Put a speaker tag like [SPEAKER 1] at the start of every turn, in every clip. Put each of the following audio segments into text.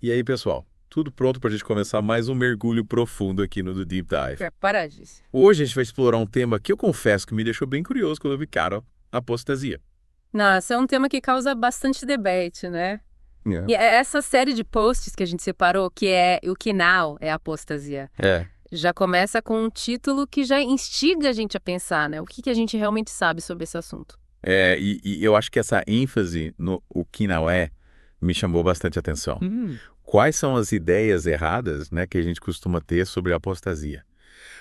[SPEAKER 1] E aí, pessoal? Tudo pronto para a gente começar mais um mergulho profundo aqui no The Deep Dive.
[SPEAKER 2] Preparadíssimo.
[SPEAKER 1] Hoje a gente vai explorar um tema que eu confesso que me deixou bem curioso quando eu vi, cara, apostasia.
[SPEAKER 2] Nossa, é um tema que causa bastante debate, né?
[SPEAKER 1] É.
[SPEAKER 2] E essa série de posts que a gente separou, que é o que now é apostasia,
[SPEAKER 1] É.
[SPEAKER 2] já começa com um título que já instiga a gente a pensar, né? O que a gente realmente sabe sobre esse assunto.
[SPEAKER 1] E eu acho que essa ênfase no o que não é me chamou bastante atenção. Quais são as ideias erradas, né, que a gente costuma ter sobre a apostasia?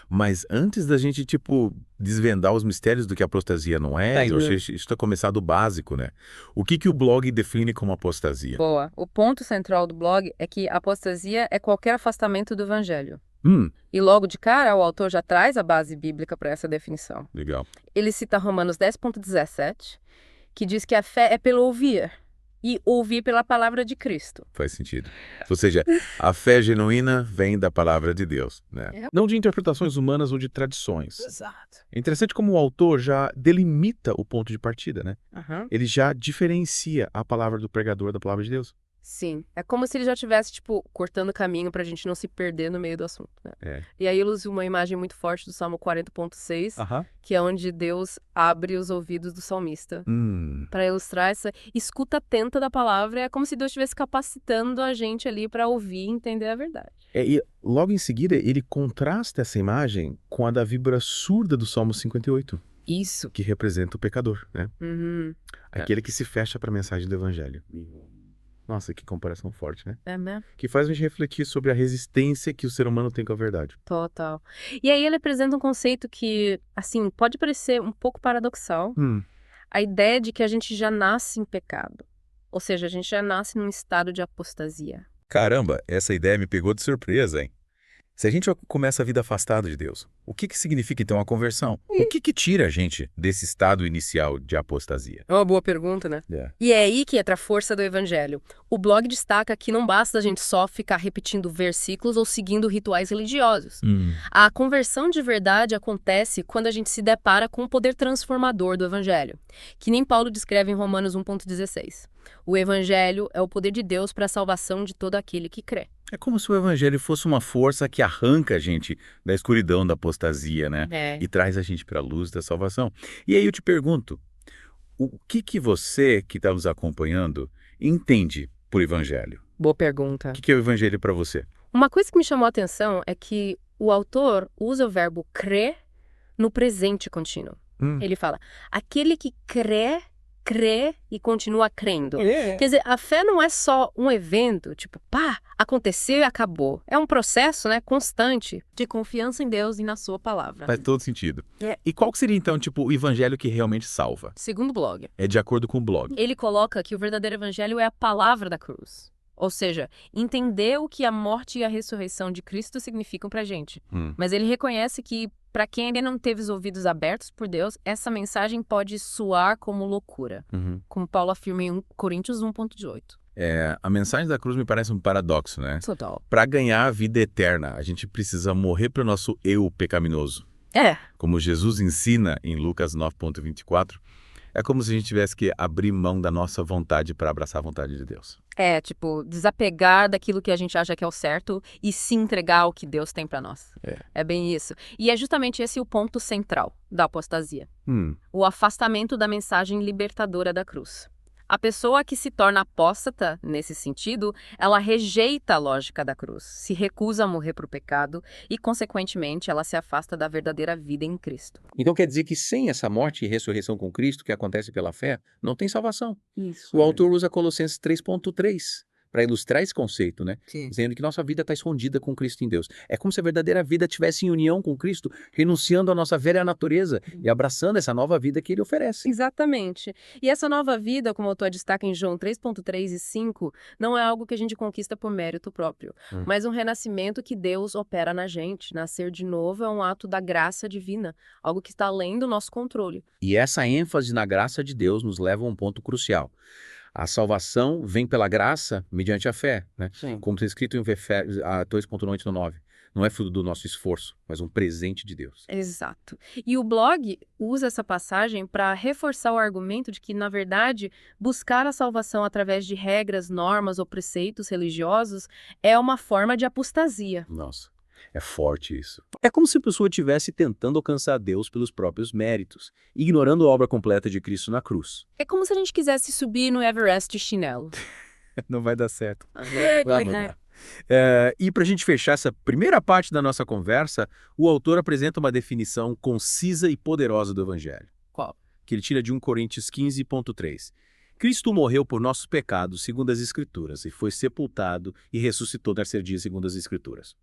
[SPEAKER 1] Mas antes da gente, tipo, desvendar os mistérios do que a apostasia não é, eu achei isso está começar do básico, né? O que o blog define como apostasia?
[SPEAKER 2] Boa. O ponto central do blog é que apostasia é qualquer afastamento do evangelho. E logo de cara, o autor já traz a base bíblica para essa definição.
[SPEAKER 1] Legal.
[SPEAKER 2] Ele cita Romanos 10,17, que diz que a fé é pelo ouvir, e ouvir pela palavra de Cristo.
[SPEAKER 1] Faz sentido. Ou seja, a fé genuína vem da palavra de Deus, né? Não de interpretações humanas ou de tradições.
[SPEAKER 2] Exato.
[SPEAKER 1] É interessante como o autor já delimita o ponto de partida, né?
[SPEAKER 2] Aham.
[SPEAKER 1] Ele já diferencia a palavra do pregador da palavra de Deus.
[SPEAKER 2] Sim, é como se ele já estivesse, tipo, cortando o caminho pra gente não se perder no meio do assunto, né?
[SPEAKER 1] É.
[SPEAKER 2] E aí ele usa uma imagem muito forte do Salmo 40,6,
[SPEAKER 1] Aham.
[SPEAKER 2] que é onde Deus abre os ouvidos do salmista. Pra ilustrar essa escuta atenta da palavra, é como se Deus estivesse capacitando a gente ali pra ouvir e entender a verdade.
[SPEAKER 1] E logo em seguida, ele contrasta essa imagem com a da víbora surda do Salmo 58,
[SPEAKER 2] Isso.
[SPEAKER 1] que representa o pecador, né?
[SPEAKER 2] Uhum.
[SPEAKER 1] Aquele que se fecha para a mensagem do evangelho. Nossa, que comparação forte, né?
[SPEAKER 2] É mesmo?
[SPEAKER 1] Que faz a gente refletir sobre a resistência que o ser humano tem com a verdade.
[SPEAKER 2] Total. E aí ele apresenta um conceito que, assim, pode parecer um pouco paradoxal. A ideia de que a gente já nasce em pecado. Ou seja, a gente já nasce num estado de apostasia.
[SPEAKER 1] Caramba, essa ideia me pegou de surpresa, hein? Se a gente começa a vida afastada de Deus, o que significa então a conversão? O que tira a gente desse estado inicial de apostasia?
[SPEAKER 2] É uma boa pergunta, né?
[SPEAKER 1] É.
[SPEAKER 2] E é aí que entra a força do evangelho. O blog destaca que não basta a gente só ficar repetindo versículos ou seguindo rituais religiosos. A conversão de verdade acontece quando a gente se depara com o poder transformador do evangelho, que nem Paulo descreve em Romanos 1,16. O evangelho é o poder de Deus para a salvação de todo aquele que crê.
[SPEAKER 1] É como se o evangelho fosse uma força que arranca a gente da escuridão da apostasia, né?
[SPEAKER 2] É.
[SPEAKER 1] E traz a gente para a luz da salvação. E aí eu te pergunto, o que você que está nos acompanhando entende por evangelho?
[SPEAKER 2] Boa pergunta.
[SPEAKER 1] O que é o evangelho para você?
[SPEAKER 2] Uma coisa que me chamou a atenção é que o autor usa o verbo crer no presente contínuo. Ele fala, aquele que crê e continua crendo. Quer dizer, a fé não é só um evento, tipo, pá, aconteceu e acabou. É um processo, né, constante de confiança em Deus e na sua palavra.
[SPEAKER 1] Faz todo sentido. E qual que seria então, tipo, o evangelho que realmente salva?
[SPEAKER 2] Segundo o blog,
[SPEAKER 1] É de acordo com o blog.
[SPEAKER 2] ele coloca que o verdadeiro evangelho é a palavra da cruz. Ou seja, entender o que a morte e a ressurreição de Cristo significam pra gente. Mas ele reconhece que, para quem ainda não teve os ouvidos abertos por Deus, essa mensagem pode soar como loucura. Como Paulo afirma em 1 Coríntios 1,18.
[SPEAKER 1] A mensagem da cruz me parece um paradoxo, né?
[SPEAKER 2] Total.
[SPEAKER 1] Para ganhar a vida eterna, a gente precisa morrer para o nosso eu pecaminoso. Como Jesus ensina em Lucas 9,24, é como se a gente tivesse que abrir mão da nossa vontade para abraçar a vontade de Deus.
[SPEAKER 2] Tipo, desapegar daquilo que a gente acha que é o certo e se entregar ao que Deus tem pra nós. É bem isso. E é justamente esse o ponto central da apostasia. O afastamento da mensagem libertadora da cruz. A pessoa que se torna apóstata, nesse sentido, ela rejeita a lógica da cruz, se recusa a morrer para o pecado e, consequentemente, ela se afasta da verdadeira vida em Cristo.
[SPEAKER 3] Então quer dizer que sem essa morte e ressurreição com Cristo, que acontece pela fé, não tem salvação.
[SPEAKER 2] Isso.
[SPEAKER 3] O autor usa Colossenses 3,3 para ilustrar esse conceito, né?
[SPEAKER 2] Sim.
[SPEAKER 3] Dizendo que nossa vida está escondida com Cristo em Deus. É como se a verdadeira vida estivesse em união com Cristo, renunciando à nossa velha natureza e abraçando essa nova vida que Ele oferece.
[SPEAKER 2] Exatamente. E essa nova vida, como o autor destaca em João 3,3 e 5, não é algo que a gente conquista por mérito próprio, mas um renascimento que Deus opera na gente. Nascer de novo é um ato da graça divina, algo que está além do nosso controle.
[SPEAKER 3] E essa ênfase na graça de Deus nos leva a um ponto crucial. A salvação vem pela graça mediante a fé, né?
[SPEAKER 2] Sim.
[SPEAKER 3] Como está escrito em Efésios 2,8-9. Não é fruto do nosso esforço, mas um presente de Deus.
[SPEAKER 2] Exato. E o blog usa essa passagem para reforçar o argumento de que, na verdade, buscar a salvação através de regras, normas ou preceitos religiosos é uma forma de apostasia.
[SPEAKER 3] Nossa, é forte isso. É como se a pessoa estivesse tentando alcançar Deus pelos próprios méritos, ignorando a obra completa de Cristo na cruz.
[SPEAKER 2] É como se a gente quisesse subir no Everest de chinelo.
[SPEAKER 3] Não vai dar certo.
[SPEAKER 2] É.
[SPEAKER 3] E para a gente fechar essa primeira parte da nossa conversa, o autor apresenta uma definição concisa e poderosa do Evangelho.
[SPEAKER 2] Qual?
[SPEAKER 3] Que ele tira de 1 Coríntios 15,3. Cristo morreu por nossos pecados, segundo as Escrituras, e foi sepultado e ressuscitou no terceiro dia, segundo as Escrituras.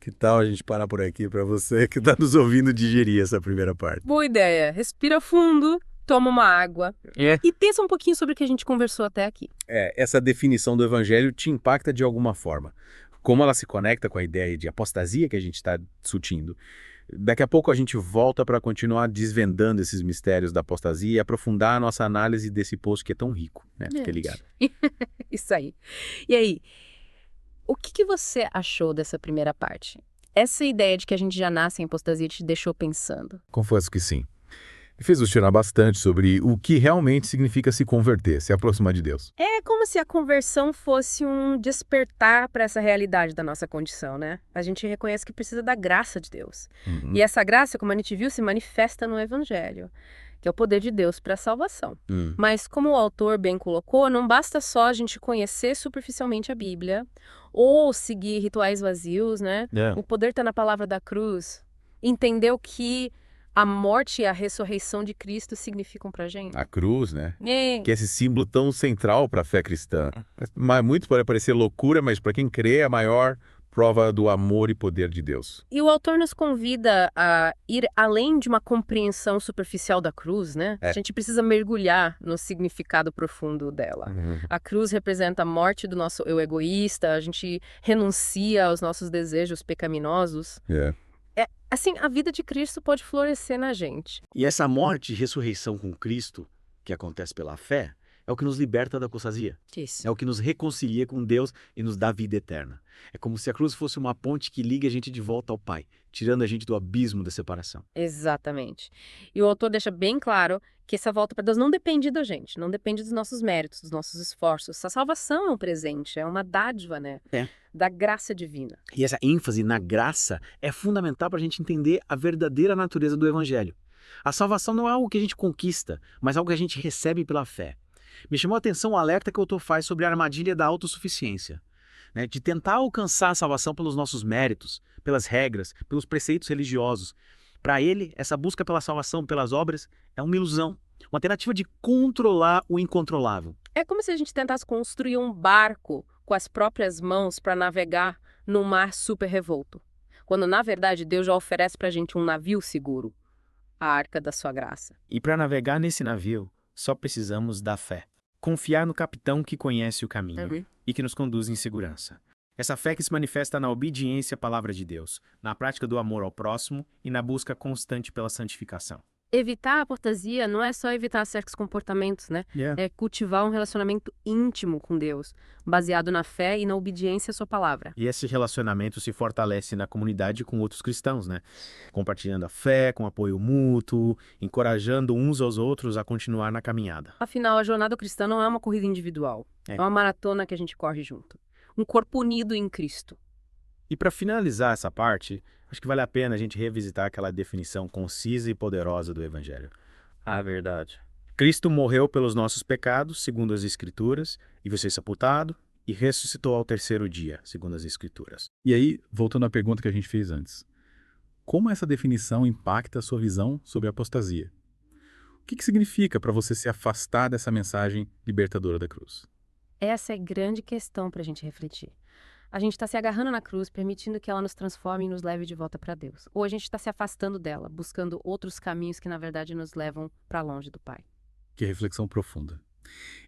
[SPEAKER 3] Que tal a gente parar por aqui para você que está nos ouvindo digerir essa primeira parte?
[SPEAKER 2] Boa ideia. Respira fundo, toma uma água e pensa um pouquinho sobre o que a gente conversou até aqui.
[SPEAKER 3] Essa definição do Evangelho te impacta de alguma forma. Como ela se conecta com a ideia de apostasia que a gente está discutindo. Daqui a pouco a gente volta para continuar desvendando esses mistérios da apostasia e aprofundar a nossa análise desse poço que é tão rico, né? Fica ligado.
[SPEAKER 2] Isso aí. E aí, o que você achou dessa primeira parte? Essa ideia de que a gente já nasce em apostasia te deixou pensando?
[SPEAKER 1] Confesso que sim. Me fez questionar bastante sobre o que realmente significa se converter, se aproximar de Deus.
[SPEAKER 2] É como se a conversão fosse um despertar para essa realidade da nossa condição, né? A gente reconhece que precisa da graça de Deus. E essa graça, como a gente viu, se manifesta no Evangelho, que é o poder de Deus para a salvação. Mas, como o autor bem colocou, não basta só a gente conhecer superficialmente a Bíblia ou seguir rituais vazios, né? O poder está na palavra da cruz. Entender o que a morte e a ressurreição de Cristo significam pra gente.
[SPEAKER 1] A cruz, né? Que é esse símbolo tão central para a fé cristã. Mas muito pode parecer loucura, mas para quem crê é a maior prova do amor e poder de Deus.
[SPEAKER 2] E o autor nos convida a ir além de uma compreensão superficial da cruz, né? A gente precisa mergulhar no significado profundo dela. A cruz representa a morte do nosso eu egoísta, a gente renuncia aos nossos desejos pecaminosos. Assim, a vida de Cristo pode florescer na gente.
[SPEAKER 3] E essa morte e ressurreição com Cristo, que acontece pela fé, é o que nos liberta da apostasia.
[SPEAKER 2] Isso.
[SPEAKER 3] É o que nos reconcilia com Deus e nos dá vida eterna. É como se a cruz fosse uma ponte que liga a gente de volta ao Pai, tirando a gente do abismo da separação.
[SPEAKER 2] Exatamente. E o autor deixa bem claro que essa volta para Deus não depende da gente, não depende dos nossos méritos, dos nossos esforços. A salvação é um presente, é uma dádiva, né? Da graça divina.
[SPEAKER 3] E essa ênfase na graça é fundamental para a gente entender a verdadeira natureza do Evangelho. A salvação não é algo que a gente conquista, mas algo que a gente recebe pela fé. Me chamou a atenção o alerta que o autor faz sobre a armadilha da autossuficiência, né? De tentar alcançar a salvação pelos nossos méritos, pelas regras, pelos preceitos religiosos. Para ele, essa busca pela salvação pelas obras é uma ilusão, uma tentativa de controlar o incontrolável.
[SPEAKER 2] É como se a gente tentasse construir um barco com as próprias mãos para navegar num mar super revolto, quando na verdade Deus já oferece para a gente um navio seguro, a arca da sua graça.
[SPEAKER 4] E para navegar nesse navio, só precisamos da fé. Confiar no capitão que conhece o caminho e que nos conduz em segurança. Essa fé que se manifesta na obediência à palavra de Deus, na prática do amor ao próximo e na busca constante pela santificação.
[SPEAKER 2] Evitar a apostasia não é só evitar certos comportamentos, né? É cultivar um relacionamento íntimo com Deus, baseado na fé e na obediência à sua palavra.
[SPEAKER 4] E esse relacionamento se fortalece na comunidade com outros cristãos, né? Compartilhando a fé, com apoio mútuo, encorajando uns aos outros a continuar na caminhada.
[SPEAKER 2] Afinal, a jornada cristã não é uma corrida individual. É uma maratona que a gente corre junto. Um corpo unido em Cristo.
[SPEAKER 4] E para finalizar essa parte, acho que vale a pena a gente revisitar aquela definição concisa e poderosa do Evangelho.
[SPEAKER 3] Ah, verdade.
[SPEAKER 4] Cristo morreu pelos nossos pecados, segundo as Escrituras, e foi sepultado e ressuscitou ao terceiro dia, segundo as Escrituras.
[SPEAKER 1] E aí, voltando à pergunta que a gente fez antes. Como essa definição impacta a sua visão sobre a apostasia? O que significa para você se afastar dessa mensagem libertadora da cruz?
[SPEAKER 2] Essa é a grande questão para a gente refletir. A gente está se agarrando na cruz, permitindo que ela nos transforme e nos leve de volta para Deus. Ou a gente está se afastando dela, buscando outros caminhos que, na verdade, nos levam para longe do Pai.
[SPEAKER 1] Que reflexão profunda.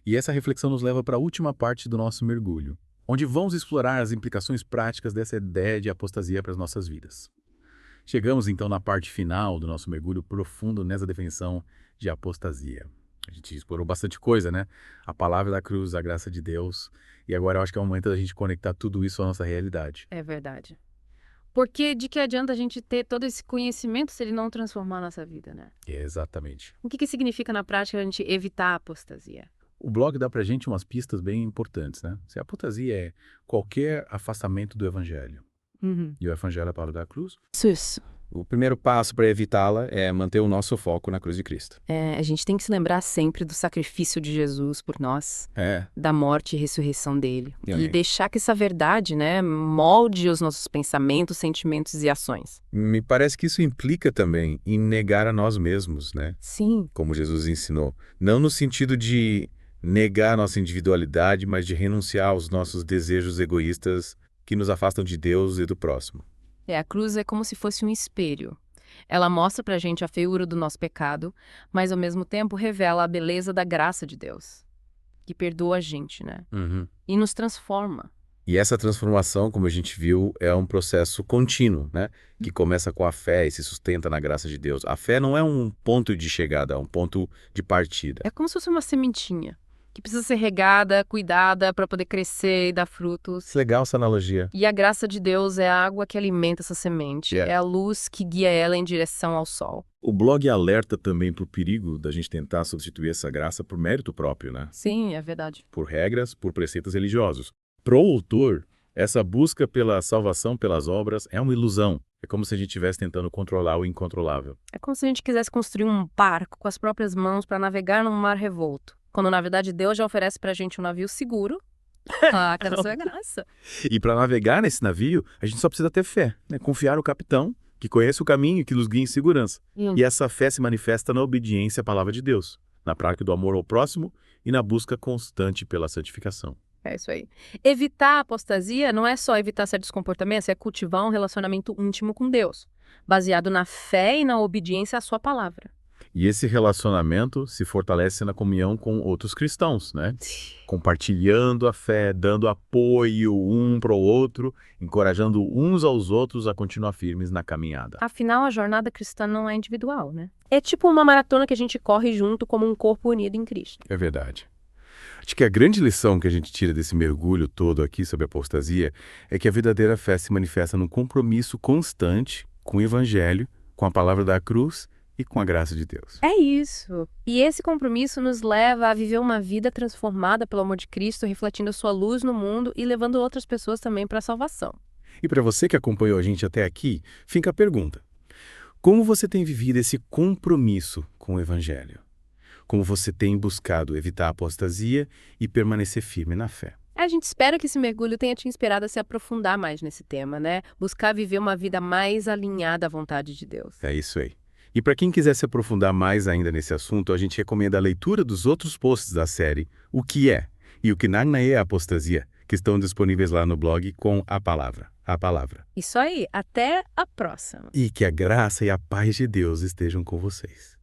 [SPEAKER 1] E essa reflexão nos leva para a última parte do nosso mergulho, onde vamos explorar as implicações práticas dessa ideia de apostasia para as nossas vidas. Chegamos, então, na parte final do nosso mergulho profundo nessa definição de apostasia. A gente explorou bastante coisa, né? A palavra da cruz, a graça de Deus. E agora eu acho que é o momento da gente conectar tudo isso à nossa realidade.
[SPEAKER 2] É verdade. Porque de que adianta a gente ter todo esse conhecimento se ele não transformar a nossa vida, né?
[SPEAKER 1] Exatamente.
[SPEAKER 2] O que significa na prática a gente evitar a apostasia?
[SPEAKER 1] O blog dá pra gente umas pistas bem importantes, né? Se a apostasia é qualquer afastamento do evangelho. E o evangelho é a palavra da cruz?
[SPEAKER 2] Isso.
[SPEAKER 5] O primeiro passo para evitá-la é manter o nosso foco na cruz de Cristo.
[SPEAKER 2] A gente tem que se lembrar sempre do sacrifício de Jesus por nós, da morte e ressurreição dele. E deixar que essa verdade, né, molde os nossos pensamentos, sentimentos e ações.
[SPEAKER 1] Me parece que isso implica também em negar a nós mesmos, né?
[SPEAKER 2] Sim.
[SPEAKER 1] Como Jesus ensinou. Não no sentido de negar a nossa individualidade, mas de renunciar aos nossos desejos egoístas que nos afastam de Deus e do próximo.
[SPEAKER 2] A cruz é como se fosse um espelho. Ela mostra pra gente a feiura do nosso pecado, mas ao mesmo tempo revela a beleza da graça de Deus, que perdoa a gente, né? E nos transforma.
[SPEAKER 1] E essa transformação, como a gente viu, é um processo contínuo, né? Que começa com a fé e se sustenta na graça de Deus. A fé não é um ponto de chegada, é um ponto de partida.
[SPEAKER 2] É como se fosse uma sementinha, que precisa ser regada, cuidada para poder crescer e dar frutos.
[SPEAKER 1] Legal essa analogia.
[SPEAKER 2] E a graça de Deus é a água que alimenta essa semente, é a luz que guia ela em direção ao sol.
[SPEAKER 1] O blog alerta também para o perigo da gente tentar substituir essa graça por mérito próprio, né?
[SPEAKER 2] Sim, é verdade.
[SPEAKER 1] Por regras, por preceitos religiosos. Para o autor, essa busca pela salvação pelas obras é uma ilusão. É como se a gente estivesse tentando controlar o incontrolável.
[SPEAKER 2] É como se a gente quisesse construir um barco com as próprias mãos para navegar num mar revolto. Quando, na verdade, Deus já oferece pra gente um navio seguro. Cada sua graça.
[SPEAKER 1] E para navegar nesse navio, a gente só precisa ter fé, né? Confiar no capitão, que conhece o caminho e que nos guia em segurança. E essa fé se manifesta na obediência à palavra de Deus, na prática do amor ao próximo e na busca constante pela santificação.
[SPEAKER 2] É isso aí. Evitar a apostasia não é só evitar certos comportamentos, é cultivar um relacionamento íntimo com Deus, baseado na fé e na obediência à sua palavra.
[SPEAKER 1] E esse relacionamento se fortalece na comunhão com outros cristãos, né? Compartilhando a fé, dando apoio um para o outro, encorajando uns aos outros a continuar firmes na caminhada.
[SPEAKER 2] Afinal, a jornada cristã não é individual, né? É tipo uma maratona que a gente corre junto como um corpo unido em Cristo.
[SPEAKER 1] É verdade. Acho que a grande lição que a gente tira desse mergulho todo aqui sobre a apostasia é que a verdadeira fé se manifesta num compromisso constante com o Evangelho, com a palavra da cruz e com a graça de Deus.
[SPEAKER 2] É isso. E esse compromisso nos leva a viver uma vida transformada pelo amor de Cristo, refletindo a sua luz no mundo e levando outras pessoas também para a salvação.
[SPEAKER 1] E para você que acompanhou a gente até aqui, fica a pergunta. Como você tem vivido esse compromisso com o Evangelho? Como você tem buscado evitar a apostasia e permanecer firme na fé?
[SPEAKER 2] A gente espera que esse mergulho tenha te inspirado a se aprofundar mais nesse tema, né? Buscar viver uma vida mais alinhada à vontade de Deus.
[SPEAKER 1] É isso aí. E para quem quiser se aprofundar mais ainda nesse assunto, a gente recomenda a leitura dos outros posts da série O que é e o que não é a apostasia, que estão disponíveis lá no blog com a palavra.
[SPEAKER 2] Isso aí, até a próxima.
[SPEAKER 1] E que a graça e a paz de Deus estejam com vocês.